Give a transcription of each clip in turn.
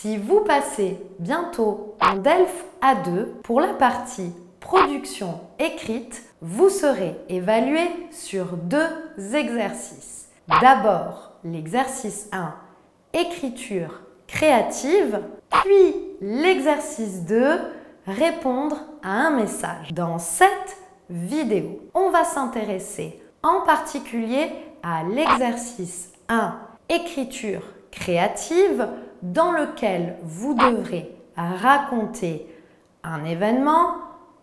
Si vous passez bientôt en DELF A2 pour la partie production écrite, vous serez évalué sur 2 exercices. D'abord, l'exercice 1, écriture créative, puis l'exercice 2, répondre à un message. Dans cette vidéo, on va s'intéresser en particulier à l'exercice 1, écriture créative, dans lequel vous devrez raconter un événement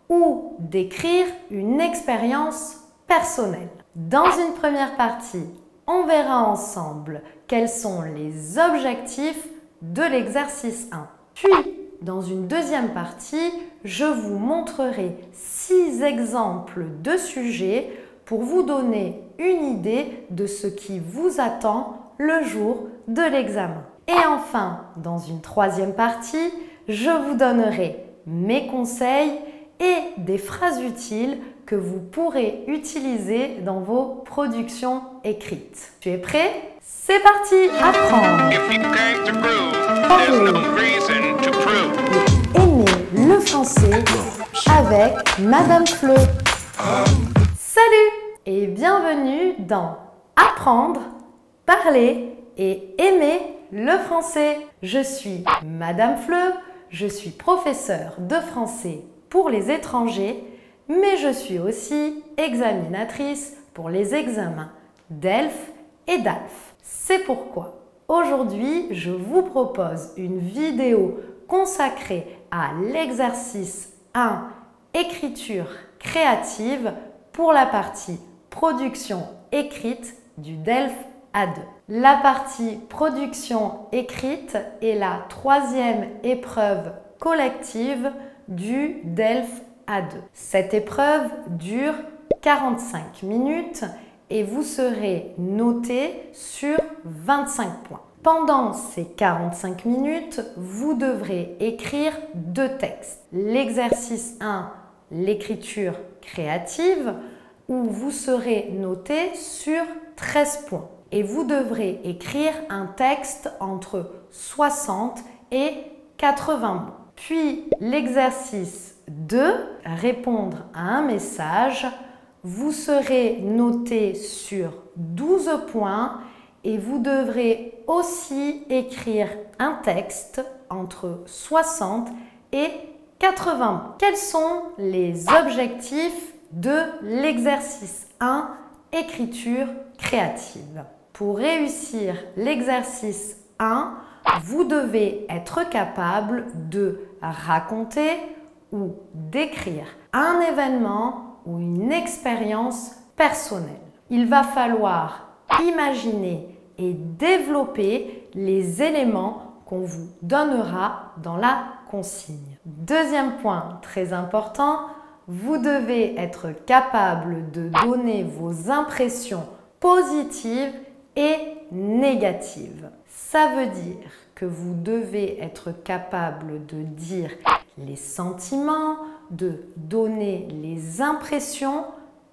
ou décrire une expérience personnelle. Dans une première partie, on verra ensemble quels sont les objectifs de l'exercice 1. Puis, dans une deuxième partie, je vous montrerai 6 exemples de sujets pour vous donner une idée de ce qui vous attend le jour de l'examen. Et enfin, dans une troisième partie, je vous donnerai mes conseils et des phrases utiles que vous pourrez utiliser dans vos productions écrites. Tu es prêt? C'est parti! Apprendre, parler, aimer le français avec Madame Fleu. Salut et bienvenue dans Apprendre, parler et aimer le français. Je suis Madame Fleu, je suis professeure de français pour les étrangers, mais je suis aussi examinatrice pour les examens DELF et DALF. C'est pourquoi aujourd'hui, je vous propose une vidéo consacrée à l'exercice 1, écriture créative, pour la partie production écrite du DELF A2. La partie production écrite est la 3e épreuve collective du DELF A2. Cette épreuve dure 45 minutes et vous serez noté sur 25 points. Pendant ces 45 minutes, vous devrez écrire 2 textes. L'exercice 1, l'écriture créative, où vous serez noté sur 13 points. Et vous devrez écrire un texte entre 60 et 80 mots. Puis l'exercice 2, répondre à un message, vous serez noté sur 12 points et vous devrez aussi écrire un texte entre 60 et 80 mots. Quels sont les objectifs de l'exercice 1, écriture créative? Pour réussir l'exercice 1, vous devez être capable de raconter ou d'écrire un événement ou une expérience personnelle. Il va falloir imaginer et développer les éléments qu'on vous donnera dans la consigne. Deuxième point très important, vous devez être capable de donner vos impressions positives et négatives. Ça veut dire que vous devez être capable de dire les sentiments, de donner les impressions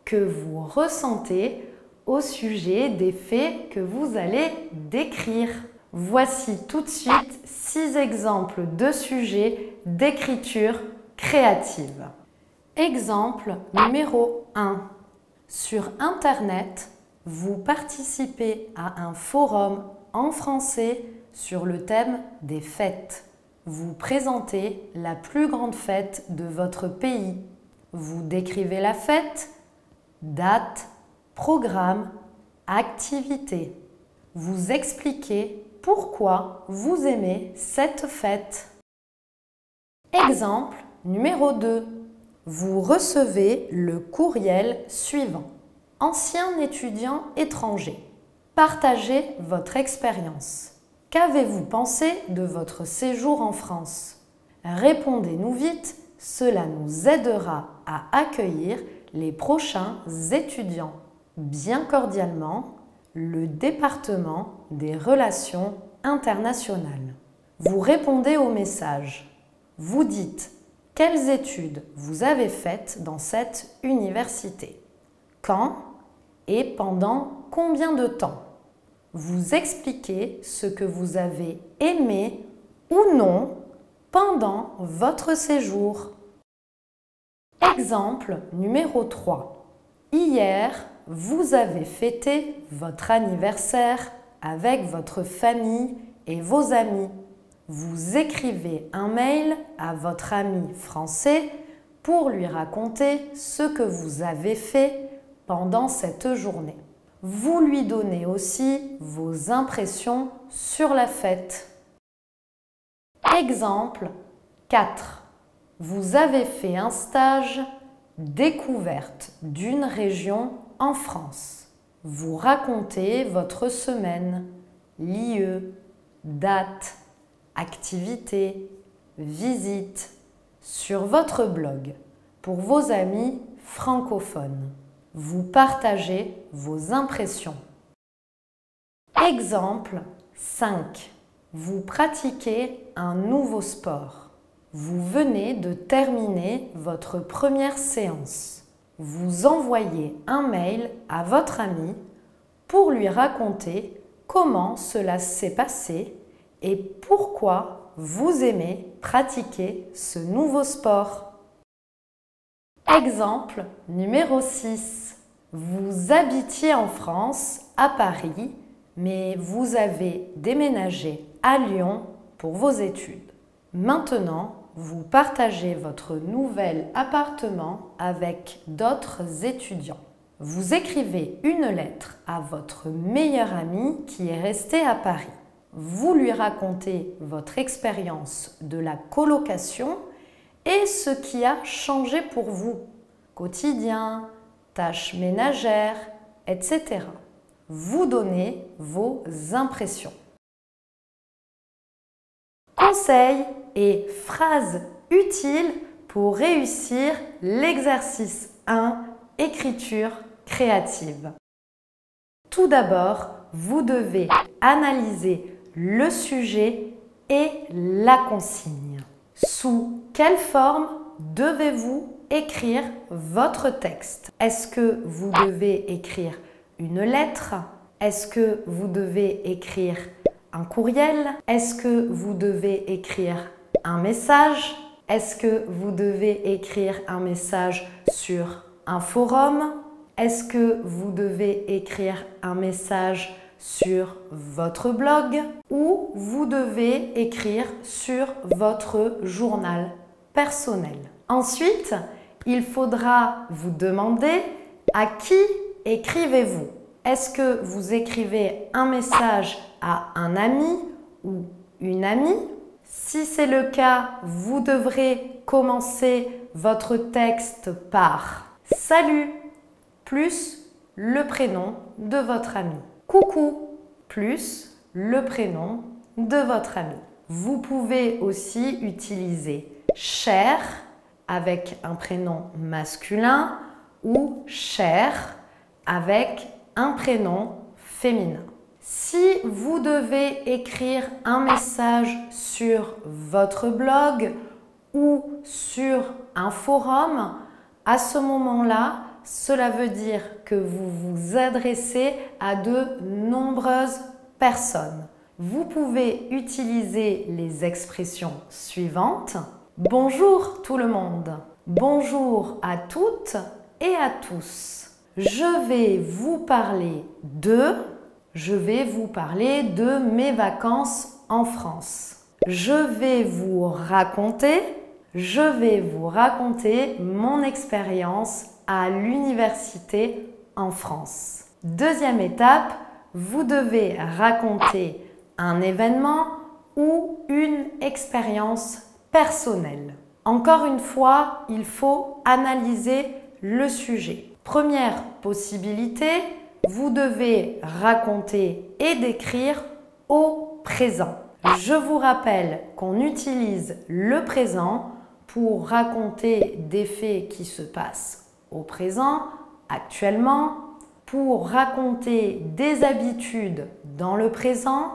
que vous ressentez au sujet des faits que vous allez décrire. Voici tout de suite 6 exemples de sujets d'écriture créative. Exemple numéro 1. Sur Internet, vous participez à un forum en français sur le thème des fêtes. Vous présentez la plus grande fête de votre pays. Vous décrivez la fête, date, programme, activité. Vous expliquez pourquoi vous aimez cette fête. Exemple numéro 2. Vous recevez le courriel suivant. Ancien étudiant étranger, partagez votre expérience. Qu'avez-vous pensé de votre séjour en France? Répondez-nous vite, cela nous aidera à accueillir les prochains étudiants. Bien cordialement, le département des relations internationales. Vous répondez au message. Vous dites quelles études vous avez faites dans cette université, quand et pendant combien de temps. Vous expliquez ce que vous avez aimé ou non pendant votre séjour. Exemple numéro 3. Hier, vous avez fêté votre anniversaire avec votre famille et vos amis. Vous écrivez un mail à votre ami français pour lui raconter ce que vous avez fait pendant cette journée. Vous lui donnez aussi vos impressions sur la fête. Exemple 4. Vous avez fait un stage découverte d'une région en France. Vous racontez votre semaine, lieu, date, activité, visite sur votre blog pour vos amis francophones. Vous partagez vos impressions. Exemple 5. Vous pratiquez un nouveau sport. Vous venez de terminer votre première séance. Vous envoyez un mail à votre ami pour lui raconter comment cela s'est passé et pourquoi vous aimez pratiquer ce nouveau sport. Exemple numéro 6. Vous habitiez en France, à Paris, mais vous avez déménagé à Lyon pour vos études. Maintenant, vous partagez votre nouvel appartement avec d'autres étudiants. Vous écrivez une lettre à votre meilleur ami qui est resté à Paris. Vous lui racontez votre expérience de la colocation et ce qui a changé pour vous, quotidien, tâches ménagères, etc. Vous donnez vos impressions. Conseils et phrases utiles pour réussir l'exercice 1, écriture créative. Tout d'abord, vous devez analyser le sujet et la consigne. Sous quelle forme devez-vous écrire votre texte? Est-ce que vous devez écrire une lettre? Est-ce que vous devez écrire un courriel? Est-ce que vous devez écrire un message? Est-ce que vous devez écrire un message sur un forum? Est-ce que vous devez écrire un message sur votre blog? Ou vous devez écrire sur votre journal personnel? Ensuite, il faudra vous demander à qui écrivez-vous? Est-ce que vous écrivez un message à un ami ou une amie? Si c'est le cas, vous devrez commencer votre texte par « Salut » plus le prénom de votre ami. « Coucou » plus le prénom de votre ami. Vous pouvez aussi utiliser « cher » avec un prénom masculin ou « cher » avec un prénom féminin. Si vous devez écrire un message sur votre blog ou sur un forum, à ce moment-là, cela veut dire que vous vous adressez à de nombreuses personnes. Vous pouvez utiliser les expressions suivantes. Bonjour tout le monde. Bonjour à toutes et à tous. Je vais vous parler de mes vacances en France. Je vais vous raconter mon expérience à l'université en France. Deuxième étape, vous devez raconter un événement ou une expérience personnelle. Encore une fois, il faut analyser le sujet. Première possibilité, vous devez raconter et décrire au présent. Je vous rappelle qu'on utilise le présent pour raconter des faits qui se passent au présent, actuellement, pour raconter des habitudes dans le présent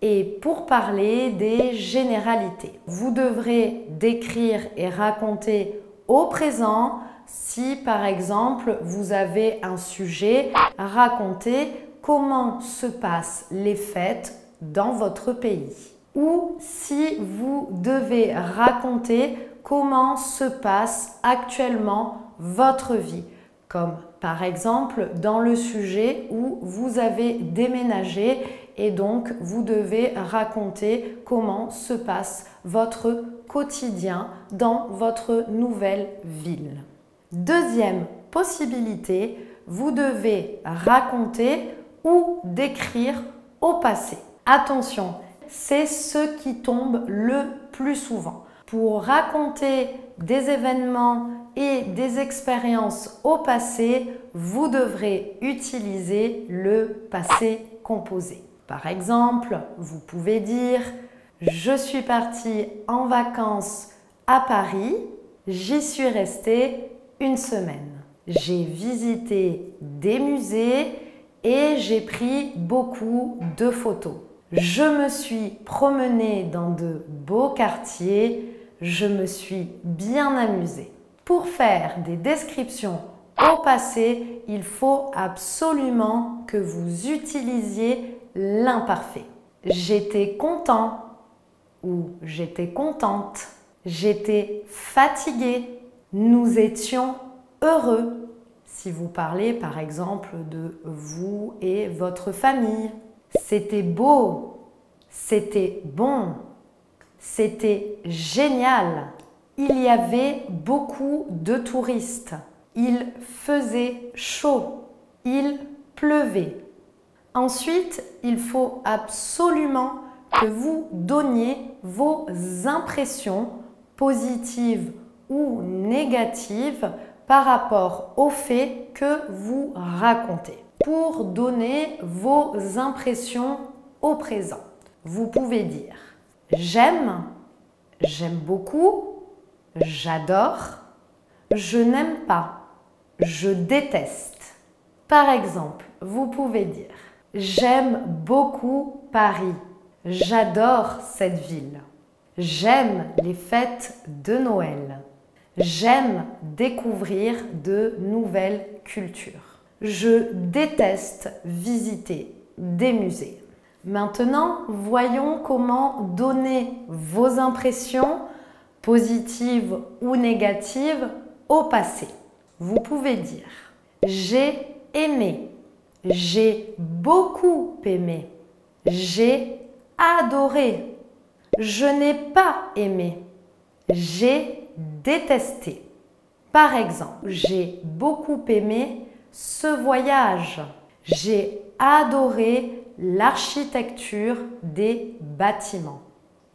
et pour parler des généralités. Vous devrez décrire et raconter au présent si par exemple vous avez un sujet, racontez comment se passent les fêtes dans votre pays. ou si vous devez raconter comment se passe actuellement votre vie, comme par exemple dans le sujet où vous avez déménagé et donc vous devez raconter comment se passe votre quotidien dans votre nouvelle ville. Deuxième possibilité, vous devez raconter ou décrire au passé. Attention, c'est ce qui tombe le plus souvent. Pour raconter des événements et des expériences au passé, vous devrez utiliser le passé composé. Par exemple, vous pouvez dire « Je suis partie en vacances à Paris, j'y suis restée une semaine. J'ai visité des musées et j'ai pris beaucoup de photos. Je me suis promenée dans de beaux quartiers, je me suis bien amusée. » Pour faire des descriptions au passé, il faut absolument que vous utilisiez l'imparfait. J'étais content ou j'étais contente. J'étais fatiguée. Nous étions heureux. Si vous parlez par exemple de vous et votre famille. C'était beau. C'était bon. C'était génial. Il y avait beaucoup de touristes. Il faisait chaud. Il pleuvait. Ensuite, il faut absolument que vous donniez vos impressions positives ou négatives par rapport aux faits que vous racontez. Pour donner vos impressions au présent, vous pouvez dire « J'aime »,« J'aime beaucoup »,« J'adore »,« Je n'aime pas »,« Je déteste ». Par exemple, vous pouvez dire « J'aime beaucoup Paris ». J'adore cette ville. J'aime les fêtes de Noël. J'aime découvrir de nouvelles cultures. Je déteste visiter des musées. Maintenant, voyons comment donner vos impressions, positives ou négatives, au passé. Vous pouvez dire « J'ai aimé »,« J'ai beaucoup aimé »,« J'ai adoré »,« Je n'ai pas aimé »,« J'ai détesté ». Par exemple, j'ai beaucoup aimé ce voyage. J'ai adoré l'architecture des bâtiments.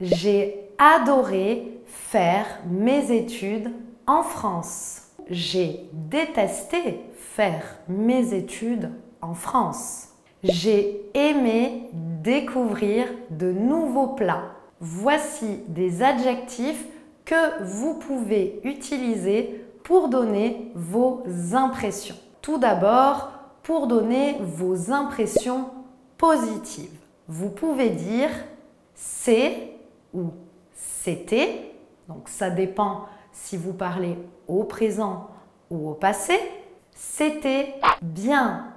J'ai adoré faire mes études en France. J'ai détesté faire mes études en France. J'ai aimé découvrir de nouveaux plats. Voici des adjectifs que vous pouvez utiliser pour donner vos impressions. Tout d'abord, pour donner vos impressions positives. Vous pouvez dire « c'est » ou « c'était ». Donc ça dépend si vous parlez au présent ou au passé. C'était bien.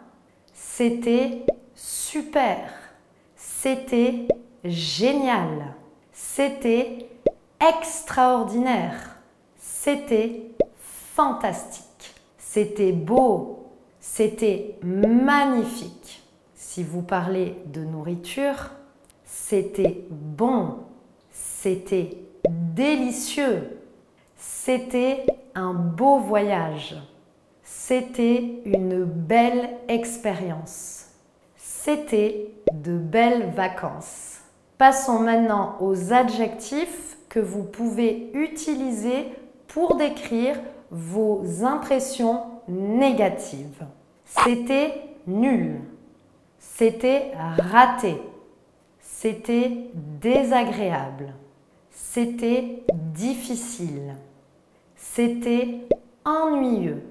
C'était super. C'était génial. C'était extraordinaire. C'était fantastique. C'était beau. C'était magnifique. Si vous parlez de nourriture, c'était bon. C'était délicieux. C'était un beau voyage. C'était une belle expérience. C'était de belles vacances. Passons maintenant aux adjectifs que vous pouvez utiliser pour décrire vos impressions négatives. C'était nul. C'était raté. C'était désagréable. C'était difficile. C'était ennuyeux.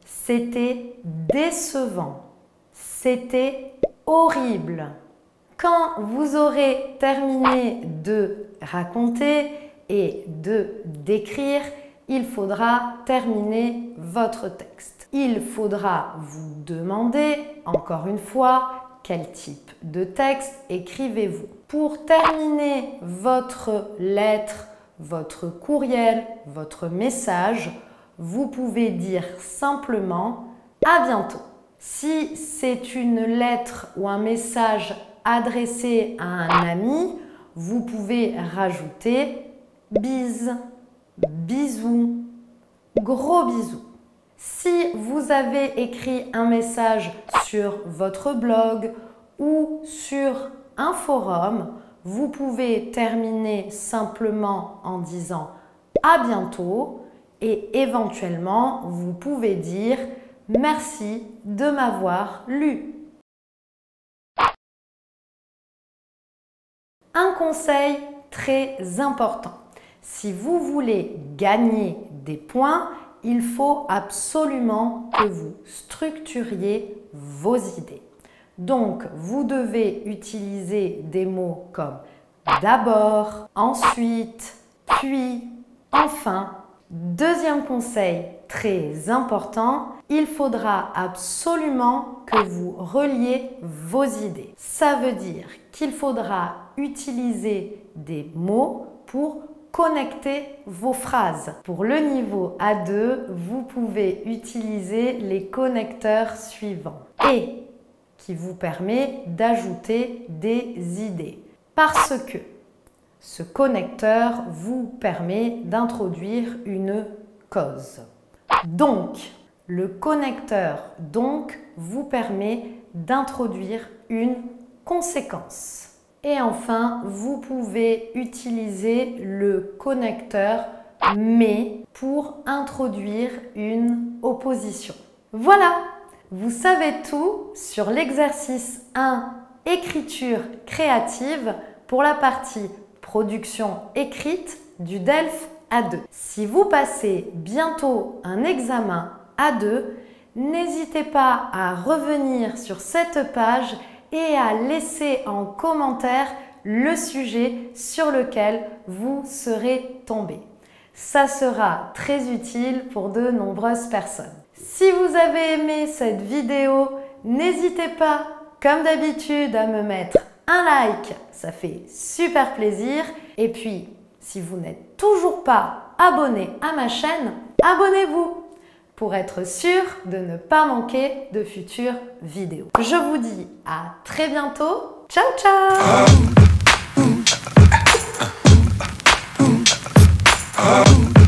C'était décevant. C'était horrible. Quand vous aurez terminé de raconter et de décrire, il faudra terminer votre texte. Il faudra vous demander, encore une fois, quel type de texte écrivez-vous. Pour terminer votre lettre, votre courriel, votre message, vous pouvez dire simplement « à bientôt ». Si c'est une lettre ou un message adressé à un ami, vous pouvez rajouter « bise »,« bisous », « gros bisous ». Si vous avez écrit un message sur votre blog ou sur un forum, vous pouvez terminer simplement en disant « à bientôt » et éventuellement, vous pouvez dire « merci de m'avoir lu ». Un conseil très important. Si vous voulez gagner des points, il faut absolument que vous structuriez vos idées. Donc, vous devez utiliser des mots comme d'abord, ensuite, puis, enfin. Deuxième conseil très important, il faudra absolument que vous reliez vos idées. Ça veut dire qu'il faudra utiliser des mots pour connecter vos phrases. Pour le niveau A2, vous pouvez utiliser les connecteurs suivants et qui vous permet d'ajouter des idées. Parce que ce connecteur vous permet d'introduire une cause. Donc, le connecteur donc vous permet d'introduire une conséquence. Et enfin, vous pouvez utiliser le connecteur mais pour introduire une opposition. Voilà, vous savez tout sur l'exercice 1, écriture créative pour la partie production écrite du DELF A2. Si vous passez bientôt un examen A2, n'hésitez pas à revenir sur cette page et à laisser en commentaire le sujet sur lequel vous serez tombé. Ça sera très utile pour de nombreuses personnes. Si vous avez aimé cette vidéo, n'hésitez pas, comme d'habitude, à me mettre un like, ça fait super plaisir. Et puis, si vous n'êtes toujours pas abonné à ma chaîne, abonnez-vous pour être sûr de ne pas manquer de futures vidéos. Je vous dis à très bientôt. Ciao, ciao!